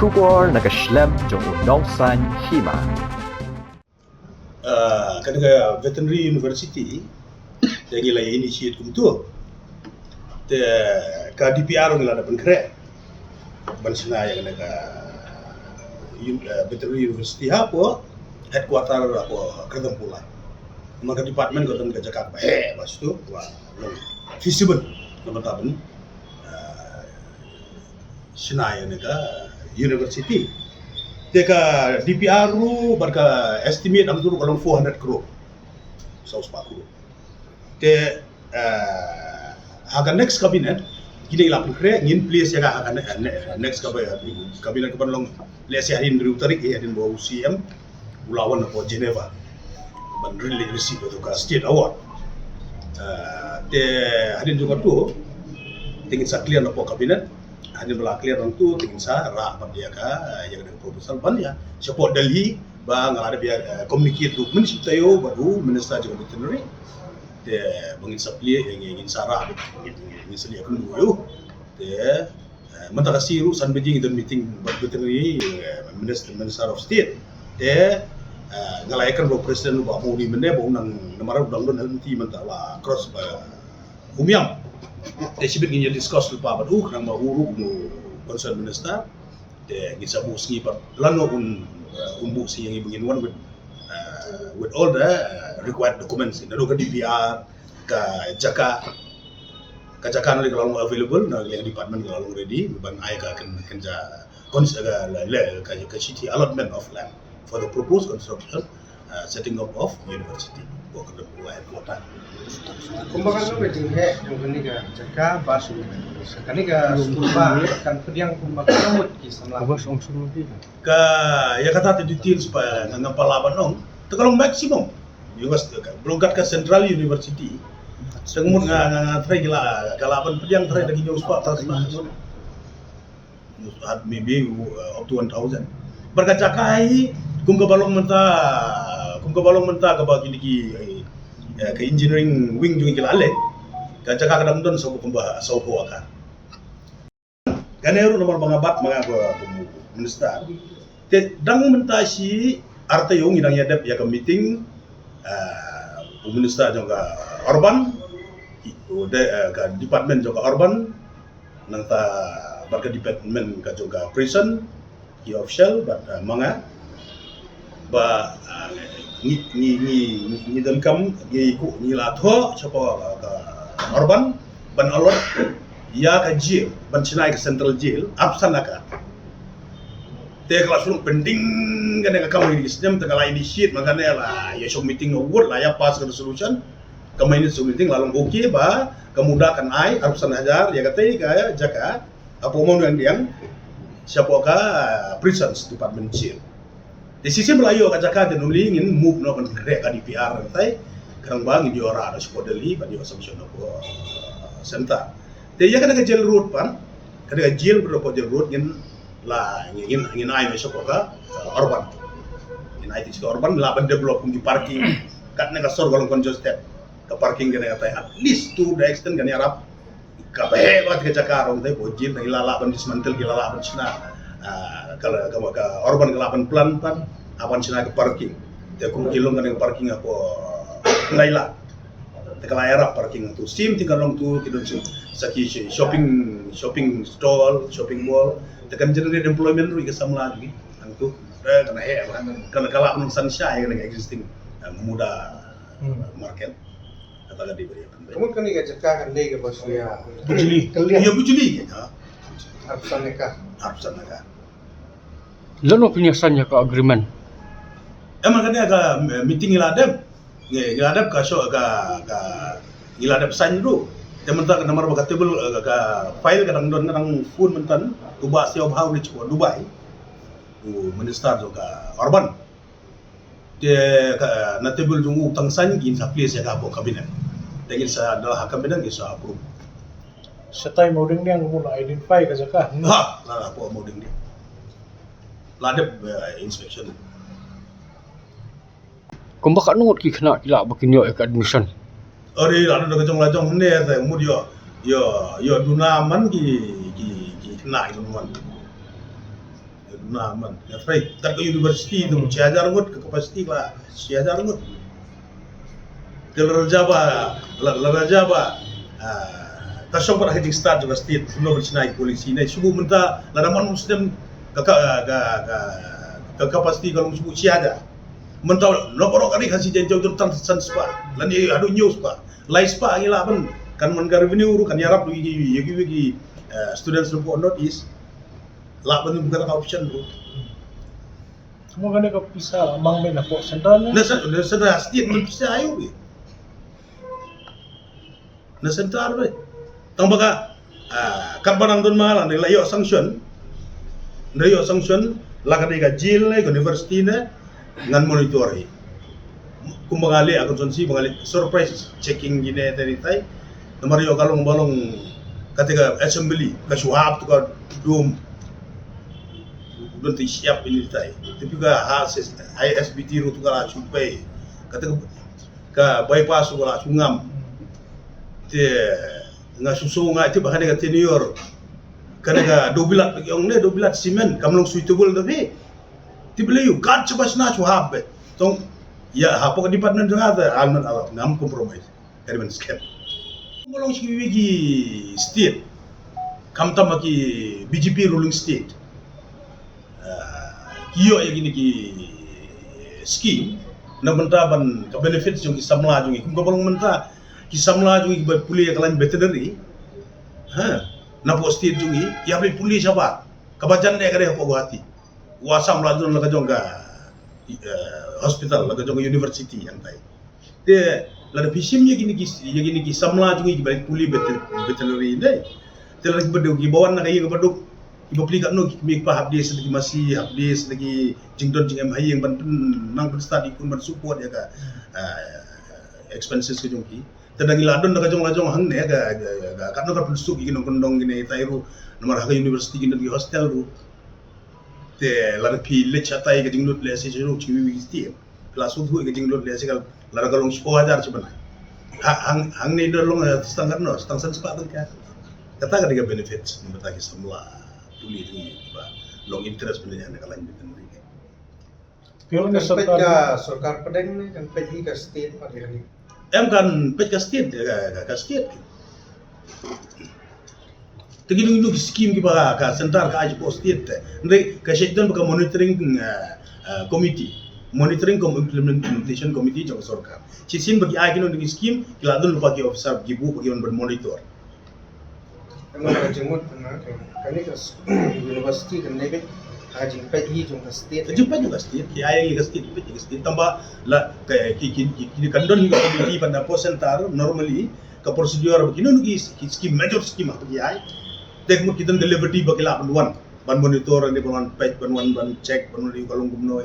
Kubor nakaslem jong udawsan hima. Kanaga veterinary university yang gila initiate kumtu te ka DPR ngila da bankre bansina yang naga veterinary university hapo headquarter hapo kadang pula maka department kadang ka Jakarta pas tu wa feasible nama taben sina yang naga university Teka DPR ru barka estimate ang turu kalau 400 crore. Saus paku. Te haga next cabinet gini lapun kre ngin place ya haga next cabinet kapan long lesi harin ru tarik ya din bawa UCM ulawan po Geneva. Ban really receive itu ka state award. Te harin juga tu tingin sa clear na po cabinet hanya clear orang tu tingin sa rapat dia ka yang ada proposal ban ya support Delhi bang ada biar communicate document tayo baru minister juga veterinary te bangin supply yang ingin sarah ingin selia kun yo te menta kasiru san beijing dan meeting veterinary minister of state te ngalaikan do presiden ba mo ni mende ba unang namara udang don nanti menta la cross umiam sibit nginya discuss lupa badu nang mahuru no concern minister de ngisa bu singi par lano umbu si yang ibungin one with all the required documents in ka DPR ka jaka no kalau available na yang department kalau ready ban ai ka kan ja consider le ka city allotment of land for the proposed construction setting up of university ko ka mulai kota. Kumbaga no wedding he yung kaniga jaka basu kaniga sumba kan pediang kumbaga namut ki samla ka ya kata details pa nang palaban nong tekalong maximum yung belum kat ka Central University sengun nga try gila kalaban pediang try lagi news pa tas maybe up to 1,000 berkaca kai kung kabalong menta ka bagi diki ke engineering wing juga kila ale ka jaka kadang don so kumba so ko aka ganero nomor bangabat mga minister te dang menta si arte yung inang yadap ya ke meeting minister juga urban ka department juga urban nang ta barka department ka juga prison ki official but mga ba ni dan kam ni ku ni latho siapa urban ban alot ya ka jail ban sinai ke central jail absan naka te kelas lu penting kan ka kamu di sistem te kala initiate makanya lah ya show meeting award lah ya pas ke resolution kami ini show meeting lalu oke ba kemudakan ai absan hajar ya kata ka jaka apa mau yang siapa ka prisons department jail di sisi Melayu ka Jakarta nuli ingin move no kan kre ka DPR tai karang bang di ora ada support Delhi bagi assumption ko center te ya kana ka jail road pan kana ka jail bro ko jail road ngin la ngin ai mesok ka urban ngin ai tis urban la ban develop di parking kat na ka sor golong congested ka parking kana tai at least to the extent kan arab ka hebat ka Jakarta tai bojil na ilala ban dismantle ilala ban Cina kalau ke urban ke 8 plan pan apan sina ke parking te kum kilong kan parking ako ngaila te kala era parking tu sim tinggal long tu kidon saki shopping stall shopping mall te kan generate employment ru ke samla lagi ang tu kana he kana kala pun sunshine kan existing muda market kata ga diberi kamu kaniga jaka kan dei ke bos ya bujuli ya bujuli ya absan neka Lano pinyasannya ke agreement? Emang kan aga meeting iladap ka show ka iladap sign dulu. Teman tak nomor baka table ka file kadang don kadang phone mentan ubah siop how di Dubai. Minister juga urban. Dia na table jung utang sign gin sa place ya ka po kabinet. Dagin sa adalah kabinet isa approve. Sa time moding niya mula identify ka jaka. Ha, la po moding dia. Ladap inspection. Kung baka nungot ki kena kila bakinyo ek admission. Ori lado do kajong lajong ne ta umur yo dunaman ki kena itu man. na man ya frai kat ke university tu ciajar ngut ke capacity lah ciajar ngut Larajaba kasong pada hijing start juga state no bercinai polisi ni subuh menta laraman muslim ke capacity kalau subuh ciajar menta no porok kali kasih janjau tentang spa lani adu news pa lai spa ngila ban kan man revenue kan yarap gi students report notice la ban bukan option tu Semua kan ka pisah amang may nako sentral na. nasa state man bisa ayo be na central be tang baka karbanang don malang de layo sanction la ka de jail na university na ngan monitori kumbagali akon sonsi bangali surprise checking gine tadi tai nomor yo kalong balong ketika assembly ka suhab tu ka dum donti siap ini tai tapi ka ISBT ru tu kala chupai ketika ka bypass tu kala sungam te nga susu nga itu bahkan dengan senior kadang dobilat yang ne dobilat simen kamlong suitable tapi tibele yu kan coba sna suhab tong ya hapo ka department nga ada alman ala ngam compromise kari man scan ngolong si wigi state kamta maki BJP ruling state kiyo ya gini ki scheme na bentaban ka benefits yung isamla yung kung kabalong menta kisamla yung iba puli ya kalan veterinary na po state yung ya beli puli siapa kabajan na kare po guhati wasam la dun laga jonga hospital laga jonga university antai te la da pisim ya gini ki samla yung iba puli veterinary ne te la bedog ibawan na kayo bedog iba puli kat no mi pa update lagi masih update lagi jingdon jing em hayeng ban nang study kun ban support ya ka expenses ke jongki tadang iladon na kajong lajong hang ne ga katno ka pulsuk igino kondong gine tairu nomor haka university gino di hostel ru te la pi le chatai ga jinglot le se jero chiwi wi sti kelas udhu ga jinglot le se kal la galong 10,000 sebenarnya hang ne do long standar no stang san sepat ka kata ga diga benefits membataki semua tuli ba long interest benanya na kalan bitan ri Pero Kan na pet sentral. ka sarkar pedeng ni kan pet hi ka state pa dia ni. em kan pet ka state ka state tegin ndu scheme ki ba ka sentar ka aj po state ndai ka shekdan ba monitoring committee monitoring implementation committee jong sarkar chisin bagi ai kino ndu scheme kiladun lupa ki officer gibu bagi on monitor Emang ka jenggot na kan ni ka university kan lebe hajing pet hi jong ka state. jumpa juga state ki ai ka state pet ki state tambah la ki kandon hi committee pada po sentar normally ka procedure begini ndu ki scheme major scheme bagi ai tek mo kitan delivery bakila ban monitor ni ban page ban check ban kalung gumno